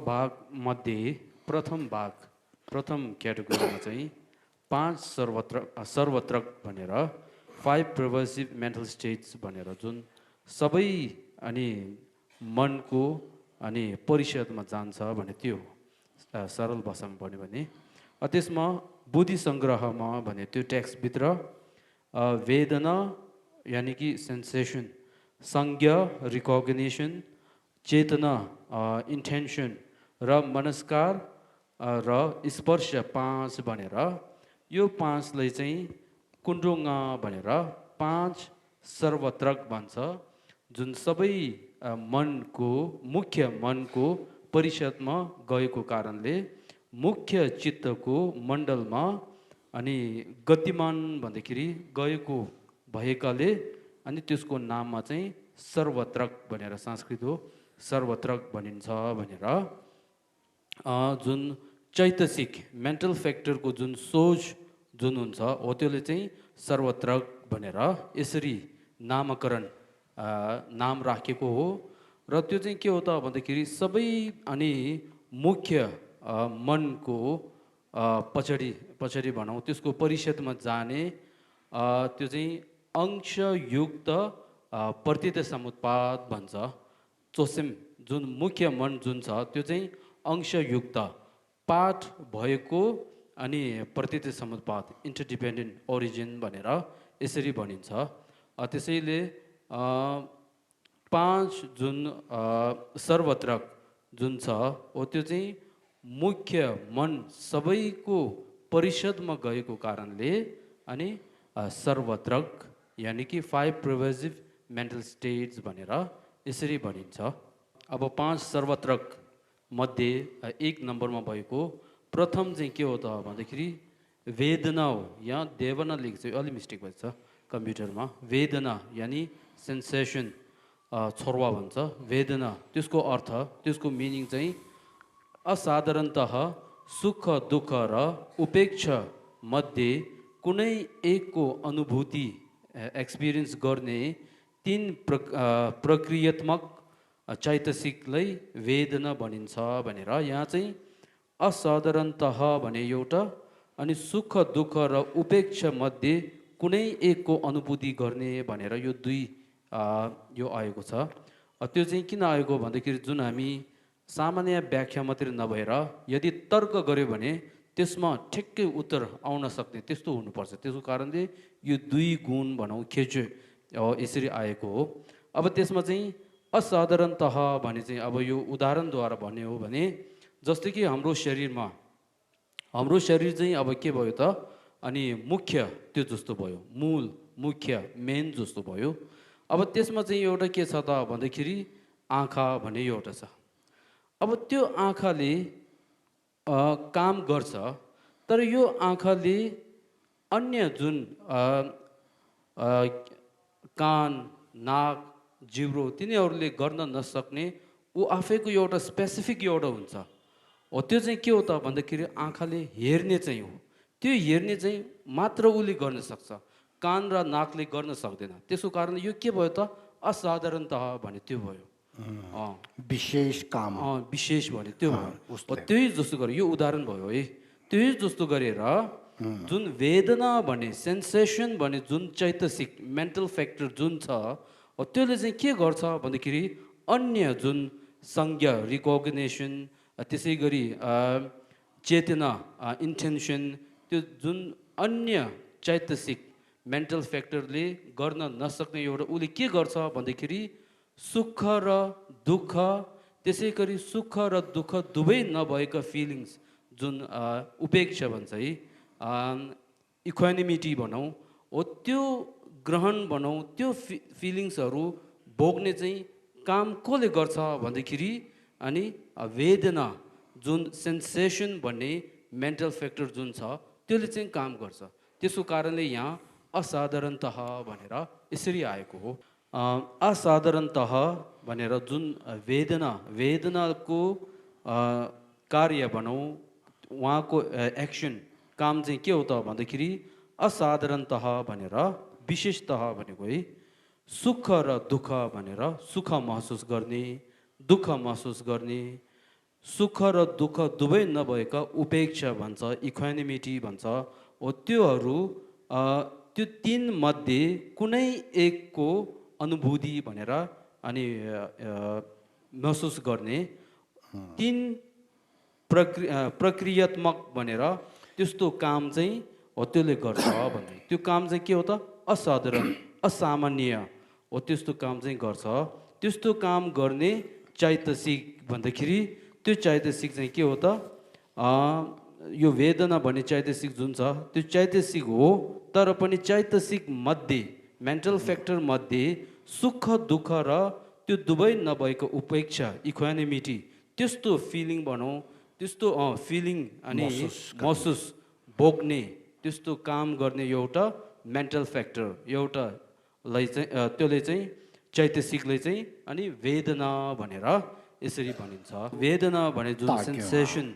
भाग मध्ये प्रथम क्याटेगोरीमा चाहिँ 5 सर्वत्रक भनेर 5 प्रोग्रेसिभ मेन्टल स्टेट्स भनेर जुन सबै अनि मनको अनि परिषदमा जान्छ भने त्यो सरल भाषामा भन्यो भने त्यसमा बुद्धि सङ्ग्रहमा भने त्यो टेक्स्टभित्र वेदना यानि कि सेन्सेसन, संज्ञा रिकग्निसन, चेतना इन्टेन्सन र मनस्कार र स्पर्श 5 भनेर यो 5 लाई चाहिँ कुण्डुङ्गा भनेर 5 सर्वत्रक भन्छ जुन सबै मुख्य मनको परिषदमा गएको कारणले मुख्य चित्तको मण्डलमा अनि गतिमान भन्दाखेरि गएको भएकाले अनि त्यसको नाममा चाहिँ सर्वत्रक भनेर संस्कृत हो सर्वत्रक भनिन्छ भनेर जुन चैतसिक मेन्टल फ्याक्टरको जुन सोच जुन हुन्छ हो त्यसले चाहिँ सर्वत्रक भनेर यसरी नामकरण नाम राखेको हो र त्यो चाहिँ के हो त भन्दाखेरि सबै अनि मुख्य मनको पछाडि भनौँ त्यसको परिषदमा जाने त्यो चाहिँ अंशयुक्त प्रतीत समुत्पाद भन्छ। चोसेम जुन मुख्य मन जुन छ त्यो चाहिँ अंशयुक्त पाठ भएको अनि प्रतीत समुत्पाद इन्टरडिपेन्डेन्ट ओरिजिन भनेर यसरी भनिन्छ। त्यसैले 5 जुन सर्वत्रक जुन छ हो त्यो चाहिँ मुख्य मन सबैको परिषदमा गएको कारणले अनि सर्वत्रक यानि कि 5 प्रोग्रेसिभ मेन्टल स्टेट्स भनेर यसरी भनिन्छ। अब 5 सर्वत्रक मध्ये 1 नम्बरमा भएको प्रथम चाहिँ के हो त भन्दाखेरि वेदना हो। यहाँ देवना लेख्छ, अलि मिस्टेक भएछ कम्प्युटरमा। वेदना यानि सेन्सेसन छोर्वा भन्छ। वेदना त्यसको अर्थ त्यसको मिनिङ चाहिँ असाधारणतः सुख दुःख र उपेक्षा मध्ये कुनै एकको अनुभूति एक्सपिरियन्स गर्ने 3 प्रक्रियात्मक चैतसिकलाई वेदना भनिन्छ भनेर यहाँ चाहिँ असाधारणतः भने एउटा अनि सुख दुःख र उपेक्षा मध्ये कुनै एकको अनुभूति गर्ने भनेर यो 2 यो आएको छ। त्यो चाहिँ किन आएको भन्दाखेरि जुन हामी सामान्य व्याख्या मात्रै नभएर यदि तर्क गर्यो भने त्यसमा ठिक्कै उत्तर आउन सक्ने त्यस्तो हुनुपर्छ। त्यसको कारणले यो 2 गुण भनौँ खेच्यो यसरी आएको हो। अब त्यसमा चाहिँ असाधारणतः भने चाहिँ अब यो उदाहरणद्वारा भन्ने हो भने जस्तै कि हाम्रो शरीर चाहिँ अब के भयो त अनि मुख्य त्यो जस्तो भयो, मूल मुख्य मेन जस्तो भयो। अब त्यसमा चाहिँ एउटा के छ त भन्दाखेरि आँखा भन्ने एउटा छ। अब त्यो आँखाले काम गर्छ तर यो आँखाले अन्य जुन कान नाक जिब्रो तिनीहरूले गर्न नसक्ने ऊ आफैको एउटा स्पेसिफिक एउटा हुन्छ। हो त्यो चाहिँ के हो त भन्दाखेरि आँखाले हेर्ने चाहिँ हो। त्यो हेर्ने चाहिँ मात्र उसले गर्न सक्छ, कान र नाकले गर्न सक्दैन। त्यसको कारण यो के भयो त असाधारणतः भने त्यो भयो विशेष काम विशेष भने त्यो भयो। त्यही जस्तो गरेर यो उदाहरण भयो है। त्यही जस्तो गरेर जुन वेदना भने सेन्सेसन भने जुन चैतसिक मेन्टल फ्याक्टर जुन छ त्यसले चाहिँ के गर्छ भन्दाखेरि अन्य जुन संज्ञा रिकग्निसन त्यसै गरी चेतना इन्टेन्सन त्यो जुन अन्य चैतसिक मेन्टल फ्याक्टरले गर्न नसक्ने एउटा उसले के गर्छ भन्दाखेरि सुख र दुःख त्यसै गरी सुख र दुःख दुवै नभएका फिलिङ्स जुन उपेक्षा भन्छ है इक्वानिमिटी भनौँ हो त्यो ग्रहण भनौँ त्यो फिलिङ्सहरू भोग्ने चाहिँ काम कसले गर्छ भन्दाखेरि अनि वेदना जुन सेन्सेसन भन्ने मेन्टल फ्याक्टर जुन छ त्यसले चाहिँ काम गर्छ। त्यसको कारणले यहाँ असाधारणतः भनेर यसरी आएको हो। असाधारणतः भनेर जुन वेदनाको कार्य भनौँ उहाँको एक्सन काम चाहिँ के हो त भन्दाखेरि असाधारणतः भनेर विशेषतः भनेको है सुख र दुःख भनेर सुख महसुस गर्ने दुःख महसुस गर्ने सुख र दुःख दुवै नभएका उपेक्षा भन्छ, इक्वानिमिटी भन्छ। हो त्योहरू त्यो तीन मध्ये कुनै एकको अनुभूति भनेर अनि महसुस गर्ने तीन प्रक्रियात्मक भनेर त्यस्तो काम चाहिँ हो त्यसले गर्छ भन्ने। त्यो काम चाहिँ के हो त? असाधारण, असामान्य हो त्यस्तो काम चाहिँ गर्छ। त्यस्तो काम गर्ने चैतसिक भन्दाखेरि त्यो चैतसिक चाहिँ के हो त? यो वेदना भन्ने चैतसिक जुन छ त्यो चैतसिक हो, तर पनि चैतसिक मध्ये मेन्टल फ्याक्टर मध्ये सुख दुःख र त्यो दुवै नभएको उपेक्षा, इक्वानिमिटी, त्यस्तो फिलिङ भनौँ, त्यस्तो फिलिङ अनि महसुस भोग्ने, त्यस्तो काम गर्ने एउटा मेन्टल फ्याक्टर, एउटालाई चाहिँ त्यसले चाहिँ चैतसिकले चाहिँ अनि वेदना भनेर यसरी भनिन्छ। वेदना भने जुन सेन्सेसन,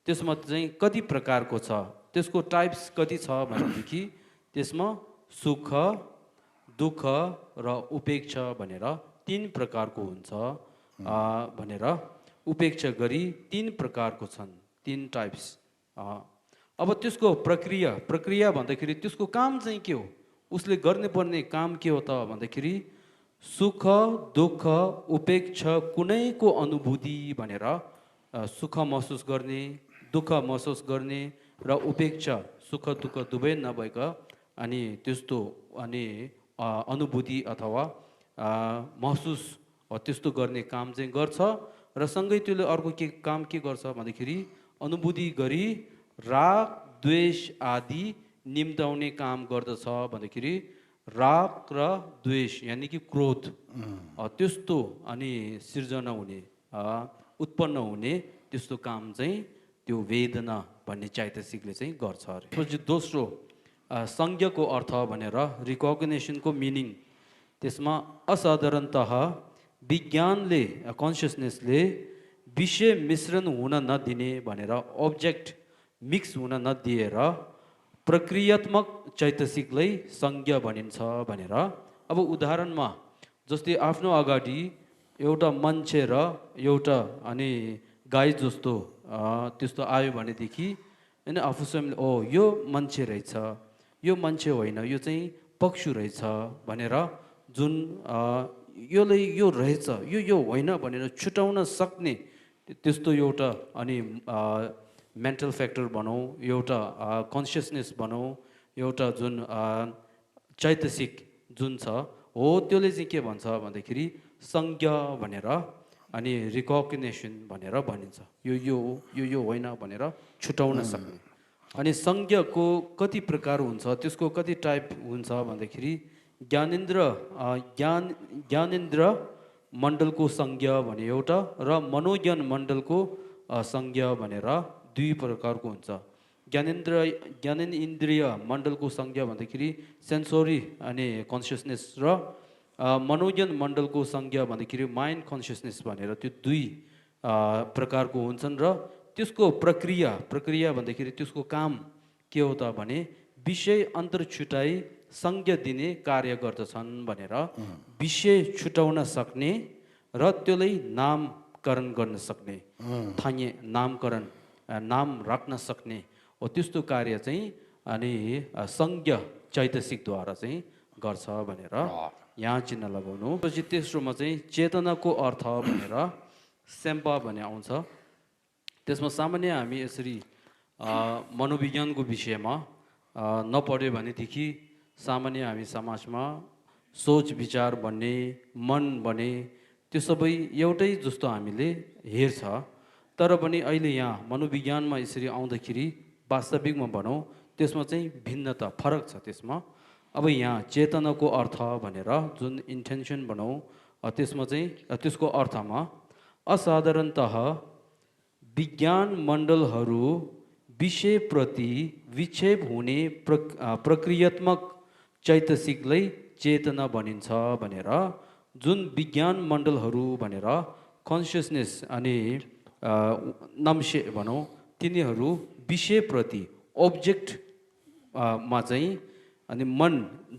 त्यसमा चाहिँ कति प्रकारको छ, त्यसको टाइप्स कति छ भनेदेखि त्यसमा सुख, दुःख र उपेक्षा भनेर तीन प्रकारको हुन्छ भनेर उपेक्षा गरी तीन प्रकारको छन्, तीन टाइप्स। अब त्यसको प्रक्रिया भन्दाखेरि त्यसको काम चाहिँ के हो, उसले गर्नुपर्ने काम के हो त भन्दाखेरि सुख दुःख उपेक्षा कुनैको अनुभूति भनेर सुख महसुस गर्ने, दुःख महसुस गर्ने र उपेक्षा सुख दुःख दुवै नभएका अनि त्यस्तो अनि अनुभूति अथवा महसुस त्यस्तो गर्ने काम चाहिँ गर्छ। र सँगै त्यसले अर्को के काम के गर्छ भन्दाखेरि अनुभूति गरी राग द्वेष आदि निम्ताउने काम गर्दछ भन्दाखेरि राग र द्वेष यानि कि क्रोध त्यस्तो अनि सिर्जना हुने, उत्पन्न हुने त्यस्तो काम चाहिँ त्यो वेदना भन्ने चैतसिकले चाहिँ गर्छ अरे। त्यसपछि दोस्रो संज्ञको अर्थ भनेर रिकग्निसनको मिनिङ, त्यसमा असाधारणतः विज्ञानले कन्सियसनेसले विषय मिश्रण हुन नदिने भनेर, अब्जेक्ट मिक्स हुन नदिएर प्रक्रियात्मक चैतसिकलाई संज्ञा भनिन्छ भनेर। अब उदाहरणमा जस्तै आफ्नो अगाडि एउटा मान्छे र एउटा अनि गाई जस्तो त्यस्तो आयो भनेदेखि होइन आफू स्वयंले ओ यो मान्छे रहेछ, यो मान्छे होइन, यो चाहिँ पशु रहेछ भनेर जुन योले यो रहेछ, यो होइन भनेर छुटाउन सक्ने त्यस्तो एउटा अनि मेन्टल फ्याक्टर भनौँ, एउटा कन्सियसनेस भनौँ, एउटा जुन चैतसिक जुन छ हो त्यसले चाहिँ के भन्छ भन्दाखेरि संज्ञा भनेर अनि रिकग्निसन भनेर भनिन्छ। यो होइन भनेर छुटाउन सक्ने। अनि संज्ञाको कति प्रकार हुन्छ, त्यसको कति टाइप हुन्छ भन्दाखेरि ज्ञानेन्द्र मण्डलको संज्ञा भने एउटा र मनोज्ञान मण्डलको संज्ञा भनेर दुई प्रकारको हुन्छ। ज्ञानेन्द्रिय मण्डलको संज्ञा भन्दाखेरि सेन्सोरी अनि कन्सियसनेस र मनोज्ञान मण्डलको संज्ञा भन्दाखेरि माइन्ड कन्सियसनेस भनेर त्यो दुई प्रकारको हुन्छन्। र त्यसको प्रक्रिया भन्दाखेरि त्यसको काम के हो त भने विषय अन्तर छुटाई संज्ञा दिने कार्य गर्दछन् भनेर विषय छुटाउन सक्ने र त्यसलाई नामकरण गर्न सक्ने, स्थानीय नामकरण नाम राख्न सक्ने हो त्यस्तो कार्य चाहिँ अनि संज्ञा चैतसिकद्वारा चाहिँ गर्छ भनेर यहाँ चिन्ह लगाउनु। पछि तेस्रोमा चाहिँ चेतनाको अर्थ भनेर सेम्पा भन्ने आउँछ। त्यसमा सामान्य हामी यसरी मनोविज्ञानको विषयमा नपढ्यो भनेदेखि सामान्य हामी समाजमा सोच विचार भन्ने, मन भने त्यो सबै एउटै जस्तो हामीले हेर्छ। तर पनि अहिले यहाँ मनोविज्ञानमा यसरी आउँदाखेरि वास्तविकमा भनौँ त्यसमा चाहिँ भिन्नता, फरक छ त्यसमा। अब यहाँ चेतनाको अर्थ भनेर जुन इन्टेन्सन भनौँ त्यसमा चाहिँ त्यसको अर्थमा असाधारणतः विज्ञान मण्डलहरू विषयप्रति विक्षेप हुने प्रक्रियात्मक चैतसिकलाई चेतना भनिन्छ भनेर। जुन विज्ञान मण्डलहरू भनेर कन्सियसनेस अनि नम्से भनौँ तिनीहरू विषयप्रति अब्जेक्ट मा चाहिँ अनि मन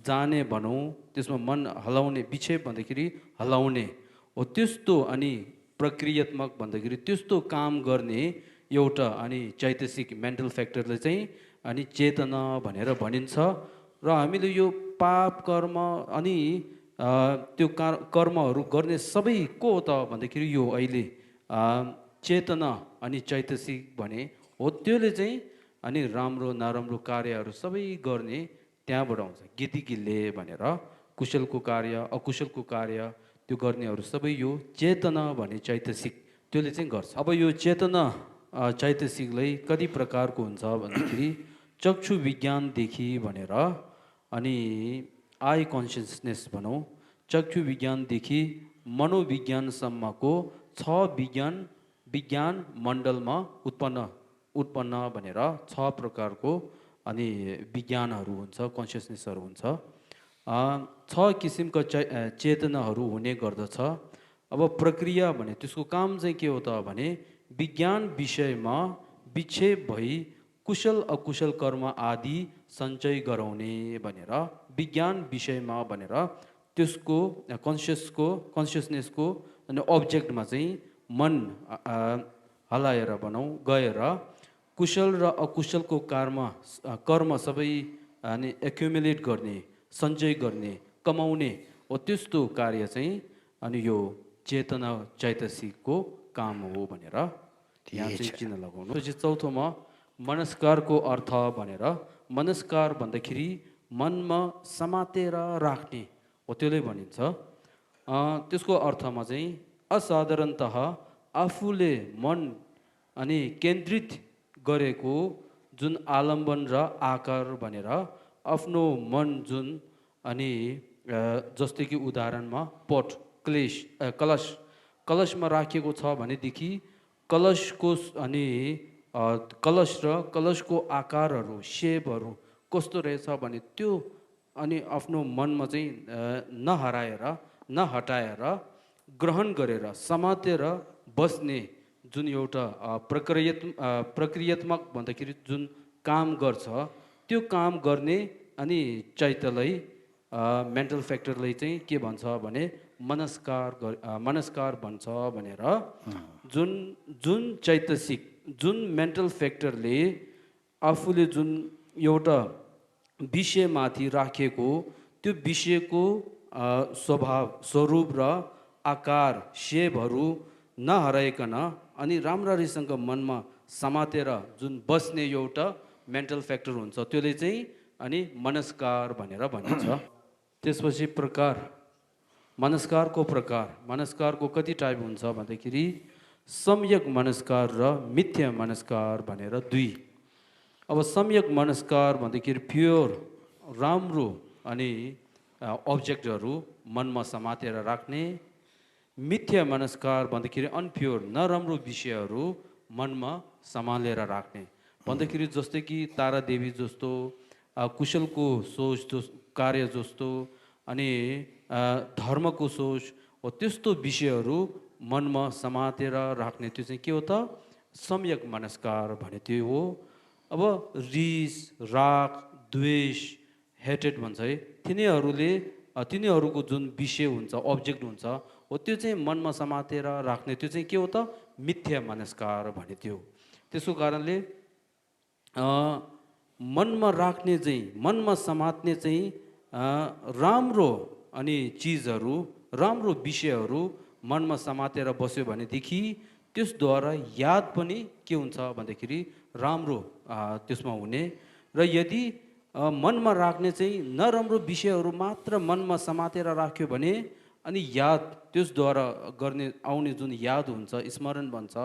जाने भनौँ, त्यसमा मन हलाउने, विक्षेप भन्दाखेरि हलाउने हो त्यस्तो अनि प्रक्रियात्मक भन्दाखेरि त्यस्तो काम गर्ने एउटा अनि चैतसिक मेन्टल फ्याक्टरले चाहिँ अनि चेतना भनेर भनिन्छ। र हामीले यो पाप कर्म अनि त्यो कर्महरू गर्ने सबै को हो त भन्दाखेरि यो अहिले चेतना अनि चैतसिक भने हो, त्यसले चाहिँ अनि राम्रो नराम्रो कार्यहरू सबै गर्ने त्यहाँबाट आउँछ। गितीगिल्ले भनेर कुशलको कार्य अकुशलको कार्य त्यो गर्नेहरू सबै यो चेतना भने चैतसिक त्यसले चाहिँ गर्छ। अब यो चेतना चैतसिकलाई कति प्रकारको हुन्छ भन्दाखेरि चक्षु विज्ञानदेखि भनेर अनि आई कन्सियसनेस भनौँ, चक्षु विज्ञानदेखि मनोविज्ञानसम्मको 6 विज्ञान मण्डलमा उत्पन्न भनेर 6 प्रकारको अनि विज्ञानहरू हुन्छ, कन्सियसनेसहरू हुन्छ। 6 किसिमका चेतनाहरू हुने गर्दछ। अब प्रक्रिया भने त्यसको काम चाहिँ के हो त भने विज्ञान विषयमा विक्षेप भई कुशल अकुशल कर्म आदि सञ्चय गराउने भनेर विज्ञान विषयमा भनेर त्यसको कन्सियसनेसको अनि अब्जेक्टमा चाहिँ मन हलाएर भनौँ गएर कुशल र अकुशलको कर्म सबै अनि एक्युमुलेट गर्ने, सञ्चय गर्ने, कमाउने हो, त्यस्तो कार्य चाहिँ अनि यो चेतना चैतसिकको काम हो भनेर यहाँ चाहिँ चिन्ह लगाउनु। पछि चौथोमा मनस्कारको अर्थ भनेर मनस्कार भन्दाखेरि मनमा समातेर राख्ने हो, त्यसले भनिन्छ। त्यसको अर्थमा चाहिँ असाधारणतः आफूले मन अनि केन्द्रित गरेको जुन आलम्बन र आकार भनेर आफ्नो मन जुन अनि जस्तै कि उदाहरणमा पट कलशमा राखिएको छ भनेदेखि कलशको अनि कलश र कलशको आकारहरू सेपहरू कस्तो रहेछ भने त्यो अनि आफ्नो मनमा चाहिँ नहटाएर ग्रहण गरेर समातेर बस्ने जुन एउटा प्रक्रियात्मक भन्दाखेरि जुन काम गर्छ त्यो काम गर्ने अनि चैतलाई मेन्टल फ्याक्टरलाई चाहिँ के भन्छ भने मनस्कार भन्छ भनेर जुन चैतसिक जुन मेन्टल फ्याक्टरले आफूले जुन एउटा विषयमाथि राखेको त्यो विषयको स्वरूप र आकार सेपहरू नहराइकन अनि राम्ररीसँग मनमा समातेर जुन बस्ने एउटा मेन्टल फ्याक्टर हुन्छ त्यसले चाहिँ अनि मनस्कार भनेर भनिन्छ। त्यसपछि मनस्कारको कति टाइप हुन्छ भन्दाखेरि सम्यक मनस्कार र मिथ्या मनस्कार भनेर 2। अब सम्यक मनस्कार भन्दाखेरि प्योर राम्रो अनि अब्जेक्टहरू मनमा समातेर राख्ने। मिथ्या मनस्कार भन्दाखेरि अनप्योर नराम्रो विषयहरू मनमा सम्हालेर राख्ने भन्दाखेरि जस्तै कि तारादेवी जस्तो कुशलको सोच कार्य जस्तो अनि धर्मको सोच हो, त्यस्तो विषयहरू मनमा समातेर राख्ने त्यो चाहिँ के हो त सम्यक मनस्कार भने त्यो हो। अब रिस राग द्वेष हेटेड भन्छ है, तिनीहरूको जुन विषय हुन्छ अब्जेक्ट हुन्छ हो त्यो चाहिँ मनमा समातेर राख्ने त्यो चाहिँ के हो त मिथ्या मनस्कार भने त्यो। त्यसको कारणले मनमा राख्ने चाहिँ मनमा समात्ने चाहिँ राम्रो अनि चिजहरू राम्रो विषयहरू मनमा समातेर बस्यो भनेदेखि त्यसद्वारा याद पनि के हुन्छ भन्दाखेरि राम्रो त्यसमा हुने। र यदि मनमा राख्ने चाहिँ नराम्रो विषयहरू मात्र मनमा समातेर राख्यो भने अनि याद त्यसद्वारा आउने जुन याद हुन्छ स्मरण भन्छ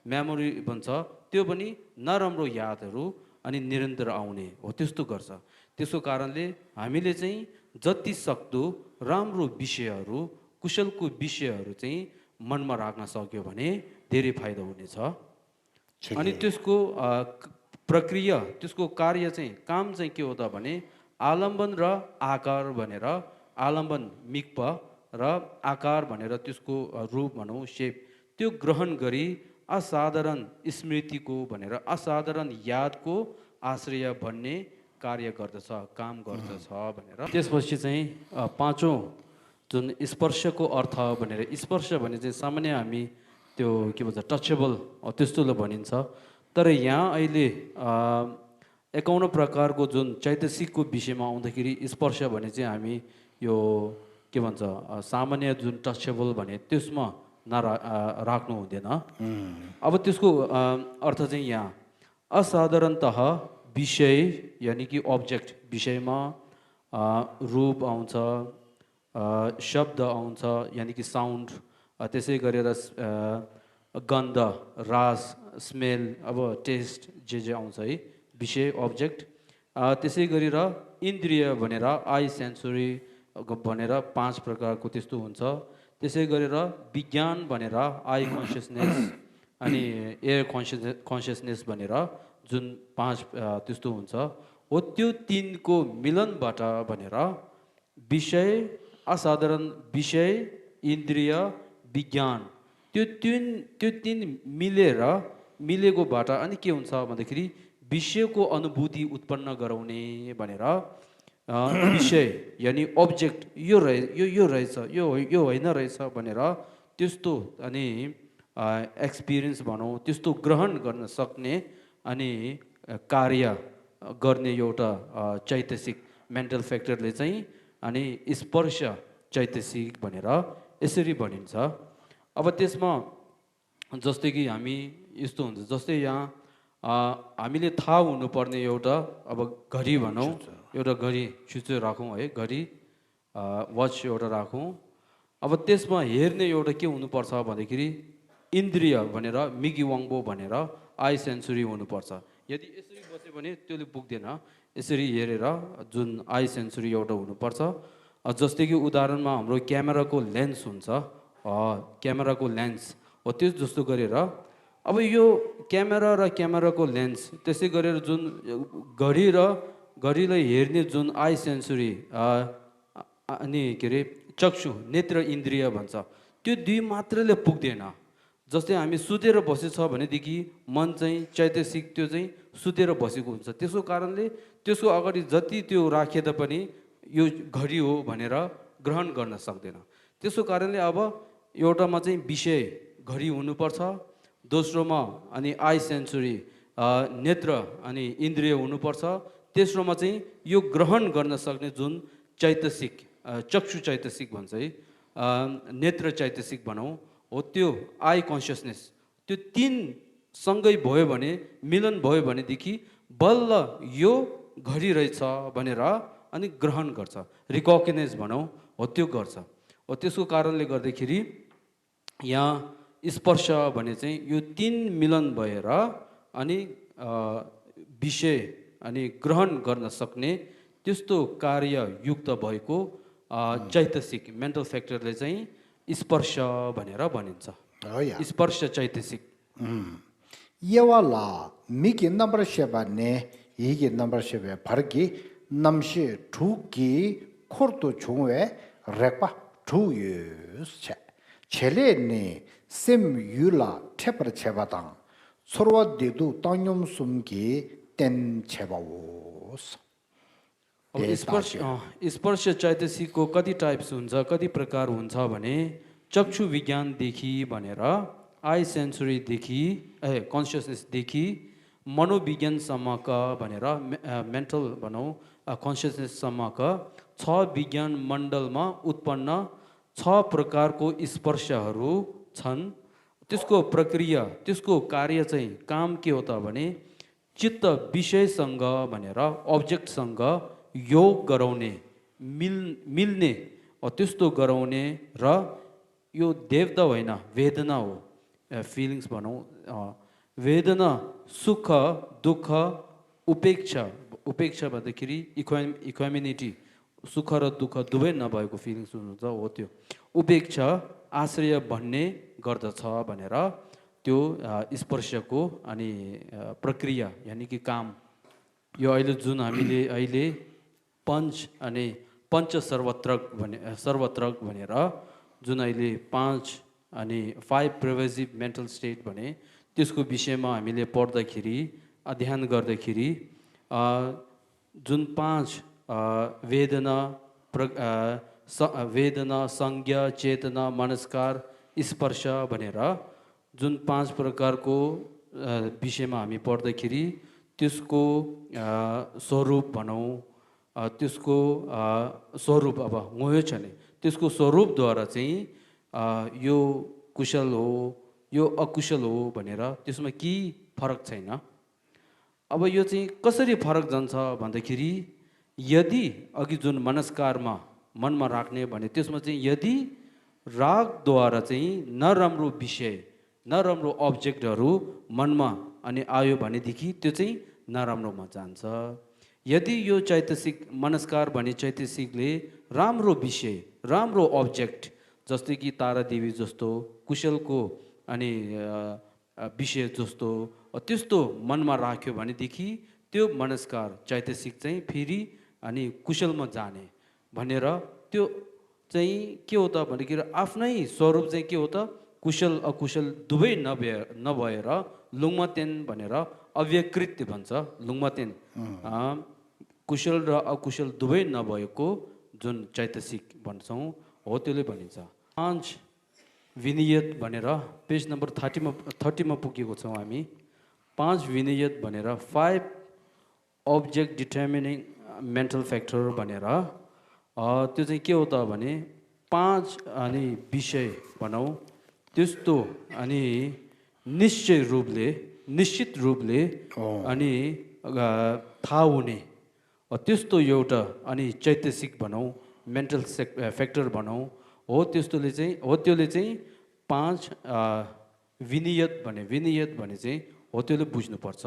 मेमोरी भन्छ त्यो पनि नराम्रो यादहरू अनि निरन्तर आउने हो, त्यस्तो गर्छ। त्यसको कारणले हामीले चाहिँ जति सक्दो राम्रो विषयहरू कुशलको विषयहरू चाहिँ मनमा राख्न सक्यो भने धेरै फाइदा हुनेछ। अनि त्यसको प्रक्रिया त्यसको कार्य चाहिँ काम चाहिँ के हो त भने आलम्बन र आकार भनेर आलम्बन मिक्प र आकार भनेर त्यसको रूप भनौँ सेप त्यो ग्रहण गरी असाधारण स्मृतिको भनेर असाधारण यादको आश्रय भन्ने कार्य गर्दछ काम गर्दछ भनेर। त्यसपछि चाहिँ पाँचौँ जुन स्पर्शको अर्थ भनेर स्पर्श भने चाहिँ सामान्य हामी त्यो के भन्छ टचेबल त्यस्तोलाई भनिन्छ। तर यहाँ अहिले 51 प्रकारको जुन चैतसिकको विषयमा आउँदाखेरि स्पर्श भने चाहिँ हामी यो के भन्छ सामान्य जुन टचेबल भने त्यसमा राख्नु हुँदैन। अब त्यसको अर्थ चाहिँ यहाँ असाधारणतः विषय यानि कि अब्जेक्ट विषयमा रूप आउँछ, शब्द आउँछ यानि कि साउन्ड, त्यसै गरेर गन्ध, रास, स्मेल, अब टेस्ट जे आउँछ है विषय अब्जेक्ट। त्यसै गरेर इन्द्रिय भनेर आई सेन्सरी भनेर 5 प्रकारको त्यस्तो हुन्छ। त्यसै गरेर विज्ञान भनेर आई कन्सियसनेस अनि एयर कन्सियसनेस भनेर जुन 5 त्यस्तो हुन्छ हो। त्यो 3 को मिलनबाट भनेर विषय, असाधारण विषय, इन्द्रिय, विज्ञान, त्यो 3 मिलेकोबाट अनि के हुन्छ भन्दाखेरि विषयको अनुभूति उत्पन्न गराउने भनेर विषय यानि अब्जेक्ट यो रहेछ, यो होइन रहेछ भनेर त्यस्तो अनि एक्सपिरियन्स भनौँ त्यस्तो ग्रहण गर्न सक्ने अनि कार्य गर्ने एउटा चैतसिक मेन्टल फ्याक्टरले चाहिँ अनि स्पर्श चैतसिक भनेर यसरी भनिन्छ। अब त्यसमा जस्तै कि हामी यस्तो हुन्छ, जस्तै यहाँ हामीले थाहा हुनुपर्ने एउटा अब घडी भनौँ, एउटा घडी फ्युचर राखौँ है, घडी वाच एउटा राखौँ। अब त्यसमा हेर्ने एउटा के हुनुपर्छ भन्दाखेरि इन्द्रिय भनेर मिगी वाङबो भनेर आई सेन्सरी हुनुपर्छ। यदि यसरी बस्यो भने त्यसले पुग्दैन, यसरी हेरेर जुन आई सेन्सरी एउटा हुनुपर्छ। जस्तै कि उदाहरणमा हाम्रो क्यामेराको लेन्स हुन्छ, क्यामेराको लेन्स हो त्यो जस्तो गरेर अब यो क्यामेरा र क्यामेराको लेन्स त्यसै गरेर जुन घडी र घडीलाई हेर्ने जुन आई सेन्सरी अनि के अरे चक्षु नेत्र इन्द्रिय भन्छ, त्यो 2 मात्रैले पुग्दैन। जस्तै हामी सुतेर बसेछ भनेदेखि मन चाहिँ चैतसिक त्यो चाहिँ सुतेर बसेको हुन्छ, त्यसको कारणले त्यसको अगाडि जति त्यो राखे तापनि यो घडी हो भनेर ग्रहण गर्न सक्दैन। त्यसको कारणले अब एउटामा चाहिँ विषय घडी हुनुपर्छ, दोस्रोमा अनि आई सेन्सरी नेत्र अनि इन्द्रिय हुनुपर्छ, तेस्रोमा चाहिँ यो ग्रहण गर्न सक्ने जुन चैतसिक चक्षु चैतसिक भन्छ है, नेत्र चैतसिक भनौँ हो, त्यो आई कन्सियसनेस, त्यो 3 सँगै भयो भने मिलन भयो भनेदेखि बल्ल यो घडी रहेछ भनेर अनि ग्रहण गर्छ, रिकग्नाइज भनौँ हो त्यो गर्छ हो। त्यसको कारणले गर्दाखेरि यहाँ स्पर्श भने चाहिँ यो 3 मिलन भएर अनि विषय अनि ग्रहण गर्न सक्ने त्यस्तो कार्ययुक्त भएको चैतसिक मेन्टल फ्याक्टरले चाहिँ स्पर्श भनेर भनिन्छ। स्पर्श चैतसिक 예와라 미기 넘버 쉐바네 이기 넘버 쉐베 바르기 남시 두기 코르도 종외 렉바 두유스 첼레니 셈유라 테퍼 제바당 서로와 대도 땅념 숨기 땐 제바오스 स्पर्श चैतसिकको कति टाइप्स हुन्छ, कति प्रकार हुन्छ भने चक्षु विज्ञानदेखि भनेर आई सेन्सरीदेखि कन्सियसनेसदेखि मनोविज्ञानसम्मका भनेर मेन्टल भनौँ कन्सियसनेससम्मका 6 विज्ञान मण्डलमा उत्पन्न 6 प्रकारको स्पर्शहरू छन्। त्यसको प्रक्रिया त्यसको कार्य चाहिँ काम के हो त भने चित्त विषयसँग भनेर अब्जेक्टसँग योग गराउने मिल्ने त्यस्तो गराउने र यो देवता होइन वेदना हो, फिलिङ्स भनौँ, वेदना सुख दुःख उपेक्षा, उपेक्षा भन्दाखेरि इक्वामिनिटी, सुख र दुःख दुवै नभएको फिलिङ्स हुनुहुन्छ हो, त्यो उपेक्षा आश्रय भन्ने गर्दछ भनेर त्यो स्पर्शको अनि प्रक्रिया यानि कि काम। यो अहिले जुन हामीले अहिले पञ्च अनि पञ्च सर्वत्रक भनेर जुन अहिले 5 अनि 5 प्रिभेसिभ मेन्टल स्टेट भने त्यसको विषयमा हामीले पढ्दाखेरि अध्ययन गर्दाखेरि जुन 5 वेदना वेदना संज्ञा चेतना मनस्कार स्पर्श भनेर जुन 5 प्रकारको विषयमा हामी पढ्दाखेरि त्यसको स्वरूप भनौँ, त्यसको स्वरूप अब गयो छ नि त्यसको स्वरूपद्वारा चाहिँ यो कुशल हो यो अकुशल हो भनेर त्यसमा केही फरक छैन। अब यो चाहिँ कसरी फरक जान्छ भन्दाखेरि यदि अघि जुन मनस्कारमा मनमा राख्ने भने त्यसमा चाहिँ यदि रागद्वारा चाहिँ नराम्रो विषय नराम्रो अब्जेक्टहरू मनमा अनि आयो भनेदेखि त्यो चाहिँ नराम्रोमा जान्छ। यदि यो चैतसिक मनस्कार भने चैतसिकले राम्रो विषय राम्रो अब्जेक्ट जस्तै कि तारादेवी जस्तो कुशलको अनि विषय जस्तो त्यस्तो मनमा राख्यो भनेदेखि त्यो मनस्कार चैतसिक चाहिँ फेरि अनि कुशलमा जाने भनेर त्यो चाहिँ के हो त भनेदेखि आफ्नै स्वरूप चाहिँ के हो त कुशल अकुशल दुवै नभएर लुङमातेन भनेर अव्यकृत भन्छ। लुङमातेन कुशल र अकुशल दुवै नभएको जुन चैतसिक भन्छौँ हो त्यसले भनिन्छ। 5 विनियत भनेर पेज नम्बर 30मा पुगेको छौँ हामी। 5 विनियत भनेर 5 अब्जेक्ट डिटर्मिनिङ मेन्टल फ्याक्टर भनेर त्यो चाहिँ के हो त भने 5 अनि विषय भनौँ त्यस्तो अनि निश्चित रूपले अनि थाहा हुने त्यस्तो एउटा अनि चैतसिक भनौँ मेन्टल फ्याक्टर भनौँ हो त्यसले चाहिँ 5 विनियत भने चाहिँ हो त्यसले बुझ्नुपर्छ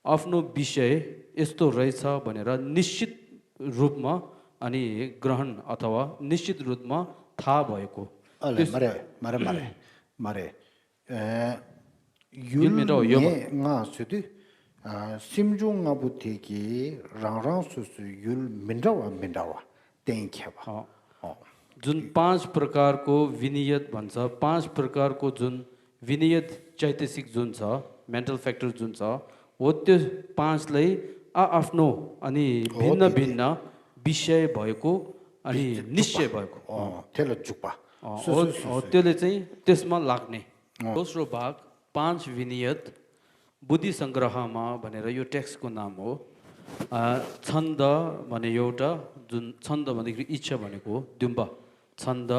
आफ्नो विषय यस्तो रहेछ भनेर निश्चित रूपमा अनि ग्रहण अथवा निश्चित रूपमा थाहा भएको मारे युलमेरो यो nga sudu simjung nga buteki rangrang susu yul mindawa tenkheba जुन 5 प्रकारको विनियत भन्छ 5 प्रकारको जुन विनियत चैतसिक जुन छ मेन्टल फ्याक्टर जुन छ हो त्यो 5 लाई आफ्नो अनि भिन्न विषय भएको अनि निश्चय भएको त्यसले जुक्पा त्यसले चाहिँ त्यसमा लाग्ने। दोस्रो भाग 5 विनियत बुद्धि सङ्ग्रहमा भनेर यो टेक्स्टको नाम हो। छन्द भने एउटा जुन छन्द भनेको इच्छा भनेको दुम्बा छन्द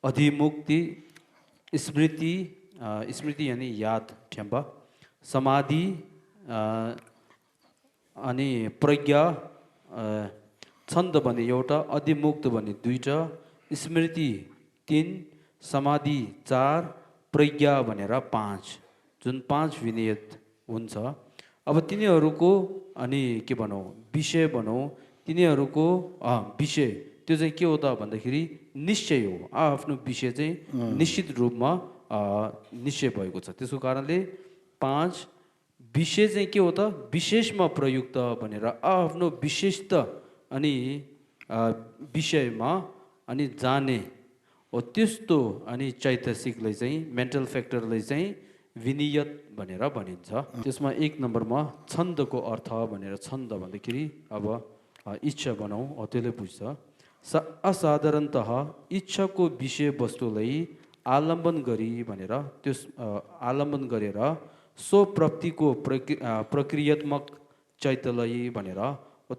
अधिमुक्ति स्मृति यानि याद ठ्याम्बा समाधि अनि प्रज्ञा छन्द भने एउटा अधिमुक्त भने 2टा स्मृति 3 समाधि 4 प्रज्ञा भनेर 5 जुन 5 विनियत हुन्छ। अब तिनीहरूको अनि के भनौँ विषय भनौँ तिनीहरूको विषय त्यो चाहिँ के हो त भन्दाखेरि निश्चय हो आफ्नो विषय चाहिँ निश्चित रूपमा निश्चय भएको छ। त्यसको कारणले 5 विषय चाहिँ के हो त विशेषमा प्रयुक्त भनेर आफ्नो विशेषता अनि विषयमा अनि जाने हो त्यस्तो अनि चैतसिकलाई चाहिँ मेन्टल फ्याक्टरलाई चाहिँ विनियत भनेर भनिन्छ। त्यसमा 1 नम्बरमा छन्दको अर्थ भनेर छन्द भन्दाखेरि अब इच्छा भनौँ त्यसले बुझ्छ। असाधारणतः इच्छाको विषय वस्तुलाई आलम्बन गरी भनेर त्यस आलम्बन गरेर स्वप्राप्तिको प्रक्रियात्मक चैतलय भनेर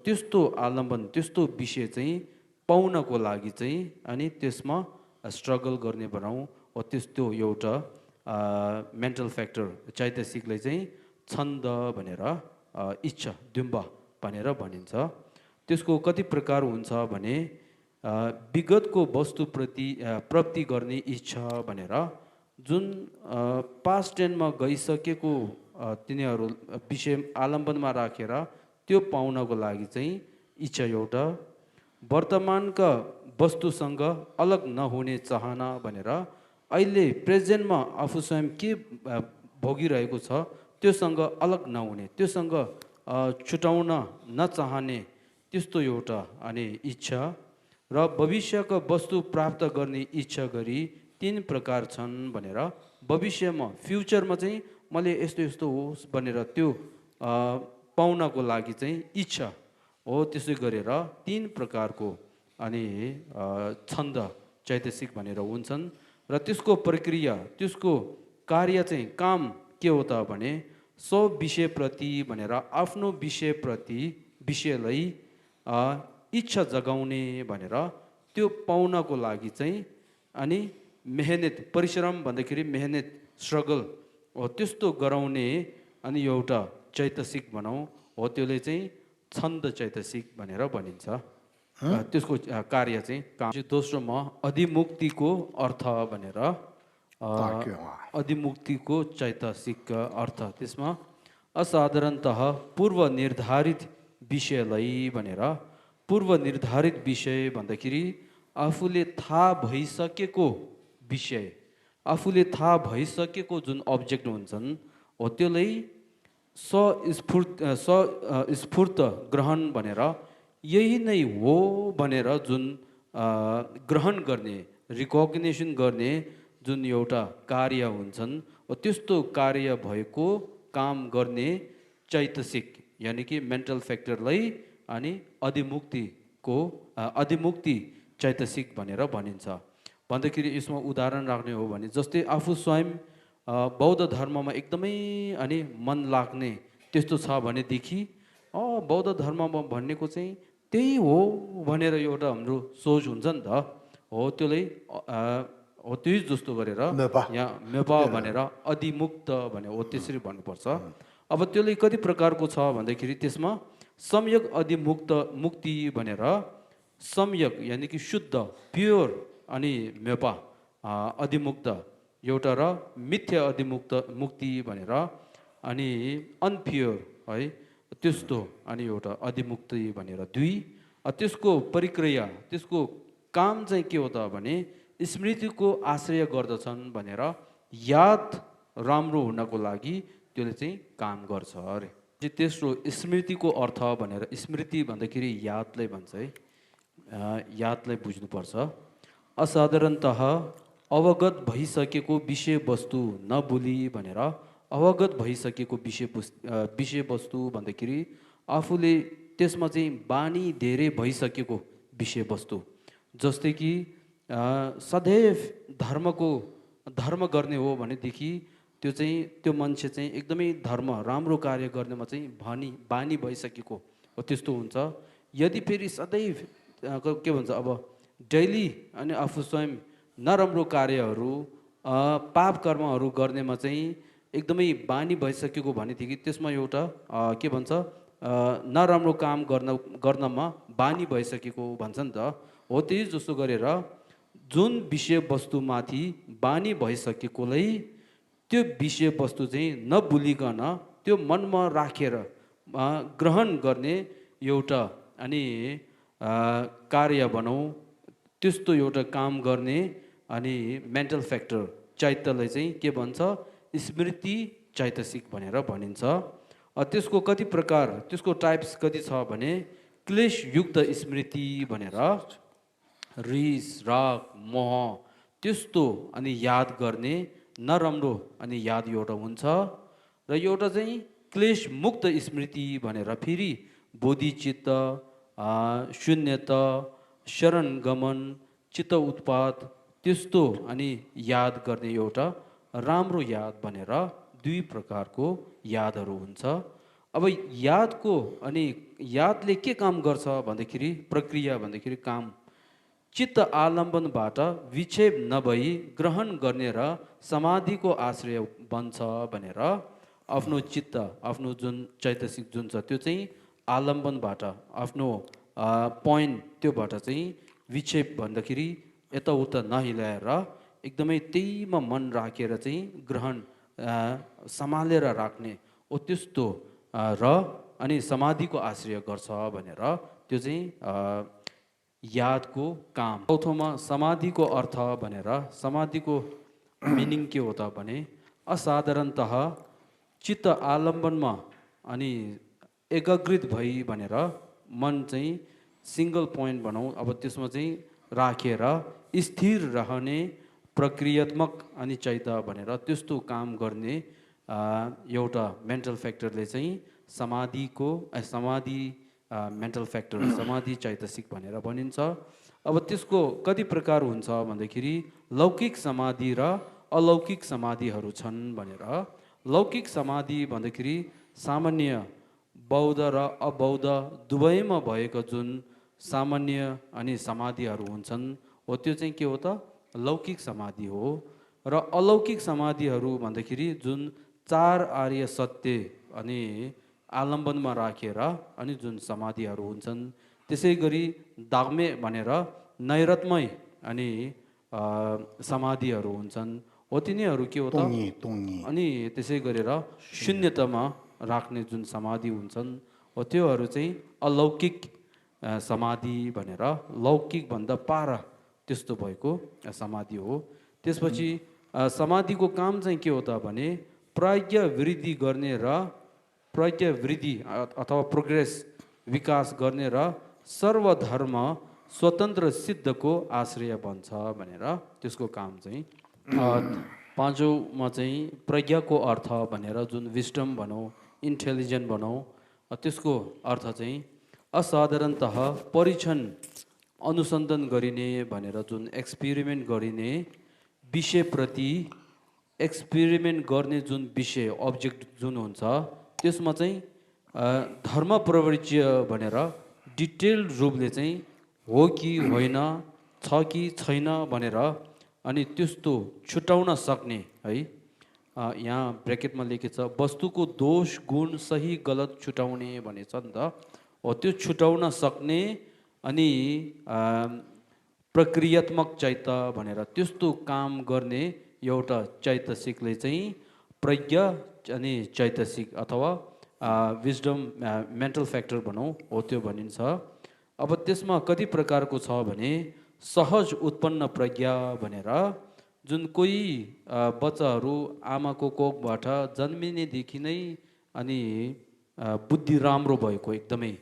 त्यस्तो आलम्बन त्यस्तो विषय चाहिँ पाउनको लागि चाहिँ अनि त्यसमा स्ट्रगल गर्ने भनौँ त्यस्तो एउटा मेन्टल फ्याक्टर चैतसिकलाई चाहिँ छन्द भनेर इच्छा दुम्बा भनेर भनिन्छ। त्यसको कति प्रकार हुन्छ भने विगतको वस्तुप्रति प्राप्ति गर्ने इच्छा भनेर जुन पास्ट टेनमा गइसकेको तिनीहरू विषय आलम्बनमा राखेर त्यो पाउनको लागि चाहिँ इच्छा एउटा वर्तमानका वस्तुसँग अलग नहुने चाहना भनेर अहिले प्रेजेन्टमा आफू स्वयं के भोगिरहेको छ त्योसँग अलग नहुने त्योसँग छुटाउन नचाहने त्यस्तो एउटा अनि इच्छा र भविष्यका वस्तु प्राप्त गर्ने इच्छा गरी 3 प्रकार छन् भनेर भविष्यमा फ्युचरमा चाहिँ मैले यस्तो होस् भनेर त्यो पाउनको लागि चाहिँ इच्छा हो। त्यसै गरेर 3 प्रकारको अनि छन्द चैतसिक भनेर हुन्छन् र त्यसको प्रक्रिया त्यसको कार्य चाहिँ काम के हो त भने सो विषयप्रति भनेर आफ्नो विषयप्रति विषयलाई इच्छा जगाउने भनेर त्यो पाउनको लागि चाहिँ अनि मेहनत परिश्रम भन्दाखेरि मेहनत स्ट्रगल हो त्यस्तो गराउने अनि एउटा चैतसिक भनौँ हो त्यसले चाहिँ छन्द चैतसिक भनेर भनिन्छ त्यसको कार्य चाहिँ काम दोस्रोमा अधिमुक्तिको अर्थ भनेर अधिमुक्तिको चैतसिक अर्थ त्यसमा असाधारणतः पूर्व निर्धारित विषयलाई भनेर पूर्व निर्धारित विषय भन्दाखेरि आफूले थाहा भइसकेको विषय आफूले थाहा भइसकेको जुन अब्जेक्ट हुन्छन् हो त्यसलाई स्फूर्त ग्रहण भनेर यही नै हो भनेर जुन ग्रहण गर्ने रिकग्नेसन गर्ने जुन एउटा कार्य हुन्छन् हो त्यस्तो कार्य भएको काम गर्ने चैतसिक यानि कि मेन्टल फ्याक्टरलाई अनि अधिमुक्ति चैतसिक भनेर भनिन्छ भन्दाखेरि यसमा उदाहरण राख्ने हो भने जस्तै आफू स्वयं बौद्ध धर्ममा एकदमै अनि मन लाग्ने त्यस्तो छ भनेदेखि बौद्ध धर्ममा भनेको चाहिँ त्यही हो भनेर एउटा हाम्रो सोच हुन्छ नि त हो त्यसलाई हो त्यही जस्तो गरेर यहाँ मेपा भनेर अधिमुक्त भने हो त्यसरी भन्नुपर्छ अब त्यसले कति प्रकारको छ भन्दाखेरि त्यसमा सम्यक मुक्ति भनेर सम्यक यानि कि शुद्ध प्योर अनि मेपा अधिमुक्त एउटा र मिथ्या मुक्ति भनेर अनि अनप्योर है त्यस्तो अनि एउटा अधिमुक्ति भनेर दुई त्यसको प्रक्रिया त्यसको काम चाहिँ के हो त भने स्मृतिको आश्रय गर्दछन् भनेर याद राम्रो हुनको लागि त्यसले चाहिँ काम गर्छ अरे तेस्रो स्मृतिको अर्थ भनेर स्मृति भन्दाखेरि यादलाई भन्छ है यादलाई बुझ्नुपर्छ असाधारणतः अवगत भइसकेको विषयवस्तु नभुली भनेर अवगत भइसकेको विषयवस्तु भन्दाखेरि आफूले त्यसमा चाहिँ बानी धेरै भइसकेको विषयवस्तु जस्तै कि सदैव धर्म गर्ने हो भनेदेखि त्यो चाहिँ त्यो मान्छे चाहिँ एकदमै धर्म राम्रो कार्य गर्नेमा चाहिँ बानी भइसकेको हो त्यस्तो हुन्छ यदि फेरि सदैव के भन्छ अब डेली अनि आफू स्वयं नराम्रो कार्यहरू पाप कर्महरू गर्नेमा चाहिँ एकदमै बानी भइसकेको भनेदेखि त्यसमा एउटा के भन्छ नराम्रो काम गर्नमा बानी भइसकेको भन्छ नि त हो त्यही जस्तो गरेर जुन विषयवस्तुमाथि बानी भइसकेकोलाई त्यो विषयवस्तु चाहिँ नभुलिकन त्यो मनमा राखेर ग्रहण गर्ने एउटा अनि कार्य भनौँ त्यस्तो एउटा काम गर्ने अनि मेन्टल फ्याक्टर चैत्यलाई चाहिँ के भन्छ स्मृति चैतसिक भनेर भनिन्छ त्यसको कति प्रकार त्यसको टाइप्स कति छ भने क्लेशयुक्त स्मृति भनेर रिस राग मोह त्यस्तो अनि याद गर्ने नराम्रो अनि याद एउटा हुन्छ र एउटा चाहिँ क्लेशमुक्त स्मृति भनेर फेरि बोधिचित्त शून्यता शरण गमन चित्त उत्पाद त्यस्तो अनि याद गर्ने एउटा राम्रो याद भनेर दुई प्रकारको यादहरू हुन्छ अब यादको अनि यादले के काम गर्छ भन्दाखेरि प्रक्रिया भन्दाखेरि काम चित्त आलम्बनबाट विक्षेप नभई ग्रहण गर्ने र समाधिको आश्रय बन्छ भनेर आफ्नो चित्त आफ्नो जुन चैतसिक जुन छ त्यो चाहिँ आलम्बनबाट आफ्नो पोइन्ट त्योबाट चाहिँ विक्षेप भन्दाखेरि यताउता नहिलाएर एकदमै त्यहीमा मन राखेर चाहिँ ग्रहण सम्हालेर राख्ने हो त्यस्तो र अनि समाधिको आश्रय गर्छ भनेर त्यो चाहिँ यादको काम चौथोमा समाधिको अर्थ भनेर समाधिको मिनिङ के हो त भने असाधारणतः चित्त आलम्बनमा अनि एकाग्रित भई भनेर मन चाहिँ सिङ्गल पोइन्ट भनौँ अब त्यसमा चाहिँ राखेर स्थिर रहने प्रक्रियात्मक अनि चैत भनेर त्यस्तो काम गर्ने एउटा मेन्टल फ्याक्टरले चाहिँ समाधि मेन्टल फ्याक्टर समाधि चैतसिक भनेर भनिन्छ अब त्यसको कति प्रकार हुन्छ भन्दाखेरि लौकिक समाधि र अलौकिक समाधिहरू छन् भनेर। लौकिक समाधि भन्दाखेरि सामान्य बौद्ध र अबौद्ध दुवैमा भएको जुन सामान्य अनि समाधिहरू हुन्छन् हो त्यो चाहिँ के हो त लौकिक समाधि हो। र अलौकिक समाधिहरू भन्दाखेरि जुन चार आर्य सत्य अनि आलम्बनमा राखेर अनि जुन समाधिहरू हुन्छन्। त्यसै गरी दाग्मे भनेर नैरतमय अनि समाधिहरू हुन्छन् हो तिनीहरू के हो त तोङ्गी अनि त्यसै गरेर शून्यतामा राख्ने जुन समाधि हुन्छन् हो त्योहरू चाहिँ अलौकिक समाधि भनेर। लौकिक भन्दा पारा त्यस्तो भएको समाधि हो। त्यसपछि समाधिको काम चाहिँ के हो त भने प्रज्ञा वृद्धि गर्ने र प्रज्ञा वृद्धि अथवा प्रोग्रेस विकास गर्ने र सर्वधर्म स्वतन्त्र सिद्धको आश्रय बन्छ भनेर त्यसको काम चाहिँ। पाँचौँमा चाहिँ प्रज्ञाको अर्थ भनेर जुन विस्डम भनौँ इन्टेलिजेन्ट भनौँ त्यसको अर्थ चाहिँ असाधारणतः परीक्षण अनुसन्धान गरिने भनेर जुन एक्सपेरिमेन्ट गरिने विषयप्रति एक्सपेरिमेन्ट गर्ने जुन विषय अब्जेक्ट जुन हुन्छ त्यसमा चाहिँ धर्म प्रवृत्ति भनेर डिटेल्ड रूपले चाहिँ हो कि होइन छ कि छैन भनेर अनि त्यस्तो छुटाउन सक्ने है। यहाँ ब्रेकेटमा लेखेको छ वस्तुको दोष गुण सही गलत छुटाउने भनेछ नि त हो त्यो छुटाउन सक्ने अनि प्रक्रियात्मक चैत्य भनेर त्यस्तो काम गर्ने एउटा चैतसिकले चाहिँ प्रज्ञा अनि चैतसिक अथवा विजडम मेन्टल फ्याक्टर भनौँ हो त्यो भनिन्छ। अब त्यसमा कति प्रकारको छ भने सहज उत्पन्न प्रज्ञा भनेर जुन कोही बच्चाहरू आमाको कोखबाट जन्मिनेदेखि नै अनि बुद्धि राम्रो भएको एकदमै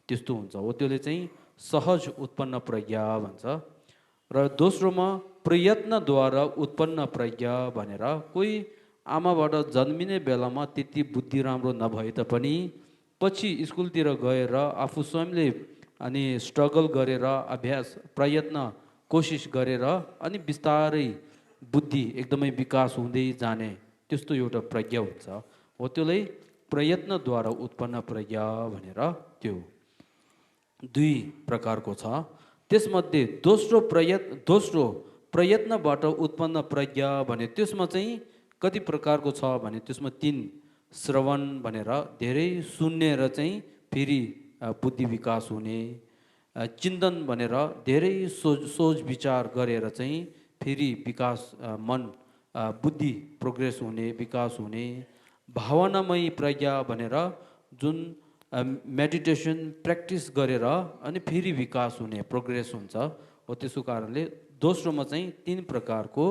त्यस्तो हुन्छ हो त्यसले चाहिँ सहज उत्पन्न प्रज्ञा भन्छ। र दोस्रोमा प्रयत्नद्वारा उत्पन्न प्रज्ञा भनेर कोही आमाबाट जन्मिने बेलामा त्यति बुद्धि राम्रो नभए तापनि पछि स्कुलतिर गएर आफू स्वयंले अनि स्ट्रगल गरेर अभ्यास प्रयत्न कोसिस गरेर अनि बिस्तारै बुद्धि एकदमै विकास हुँदै जाने त्यस्तो एउटा प्रज्ञा हुन्छ हो त्यसलाई प्रयत्नद्वारा उत्पन्न प्रज्ञा भनेर त्यो दुई प्रकारको छ। त्यसमध्ये दोस्रो प्रयत्नबाट उत्पन्न प्रज्ञा भने त्यसमा चाहिँ कति प्रकारको छ भने त्यसमा तीन श्रवण भनेर धेरै सुनेर चाहिँ फेरि बुद्धि विकास हुने, चिन्तन भनेर धेरै सोच विचार गरेर चाहिँ फेरि विकास मन बुद्धि प्रोग्रेस हुने विकास हुने, भावनामयी प्रज्ञा भनेर जुन मेडिटेसन प्र्याक्टिस गरेर अनि फेरि विकास हुने प्रोग्रेस हुन्छ हो। त्यसको कारणले दोस्रोमा चाहिँ तीन प्रकारको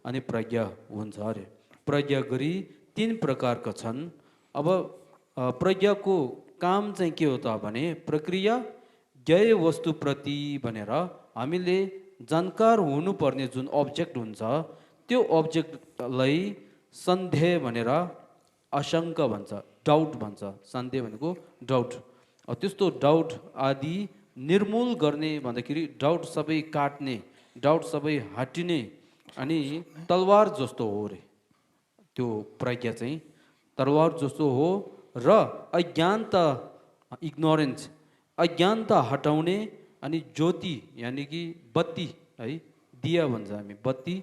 अनि प्रज्ञा हुन्छ अरे। प्रज्ञा गरी तीन प्रकारका छन्। अब प्रज्ञाको काम चाहिँ के हो त भने प्रक्रिया ज्ञेय वस्तुप्रति भनेर हामीले जानकार हुनुपर्ने जुन अब्जेक्ट हुन्छ त्यो अब्जेक्टलाई सन्देह भनेर आशंका भन्छ, डाउट भन्छ। सन्देह भनेको डाउट। त्यस्तो डाउट आदि निर्मूल गर्ने भन्दाखेरि डाउट सबै काट्ने, डाउट सबै हटिने अनि तलवार जस्तो हो रे त्यो प्रज्ञा चाहिँ तलवार जस्तो हो। र अज्ञानता इग्नोरेन्स अज्ञानता हटाउने अनि ज्योति यानि कि बत्ती है दिया भन्छ हामी बत्ती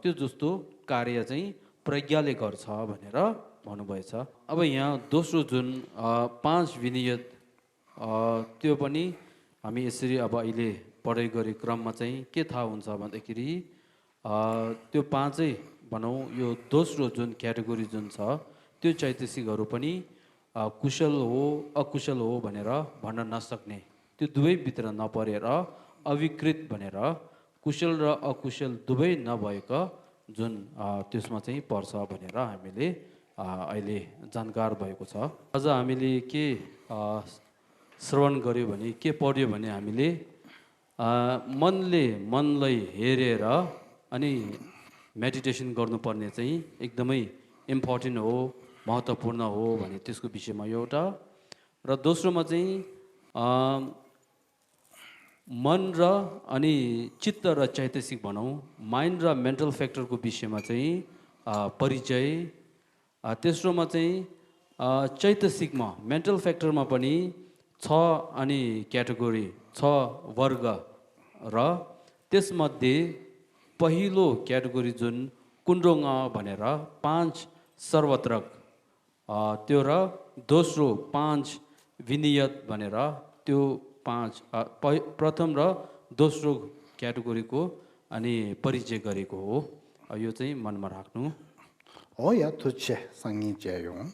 त्यो जस्तो कार्य चाहिँ प्रज्ञाले गर्छ भनेर भन्नुभएछ। अब यहाँ दोस्रो जुन पाँच विनियत त्यो पनि हामी यसरी अब अहिले पढाइ गरे क्रममा चाहिँ के थाहा हुन्छ भन्दाखेरि त्यो पाँचै भनौँ यो दोस्रो जुन क्याटेगोरी जुन छ त्यो चैतसिकहरू पनि कुशल हो अकुशल हो भनेर भन्न नसक्ने, त्यो दुवैभित्र नपरेर अविकृत भनेर कुशल र अकुशल दुवै नभएका जुन त्यसमा चाहिँ पर्छ भनेर हामीले अहिले जानकार भएको छ। अझ हामीले के श्रवण गर्यो भने के पढ्यो भने हामीले मनलाई हेरेर अनि मेडिटेसन गर्नुपर्ने चाहिँ एकदमै इम्पोर्टेन्ट हो, महत्त्वपूर्ण हो भने त्यसको विषयमा एउटा। र दोस्रोमा चाहिँ मन र अनि चित्त र चैतसिक भनौँ माइन्ड र मेन्टल फ्याक्टरको विषयमा चाहिँ परिचय तेस्रोमा चाहिँ चैतसिकमा मेन्टल फ्याक्टरमा पनि 6 अनि क्याटेगोरी 6 वर्ग र त्यसमध्ये पहिलो क्याटेगोरी जुन कुण्डोङ भनेर 5 सर्वत्रक त्यो र दोस्रो 5 विनियत भनेर त्यो 5 प्रथम र दोस्रो क्याटेगोरीको अनि परिचय गरेको हो यो चाहिँ मनमा राख्नु 어야 도체 상인제용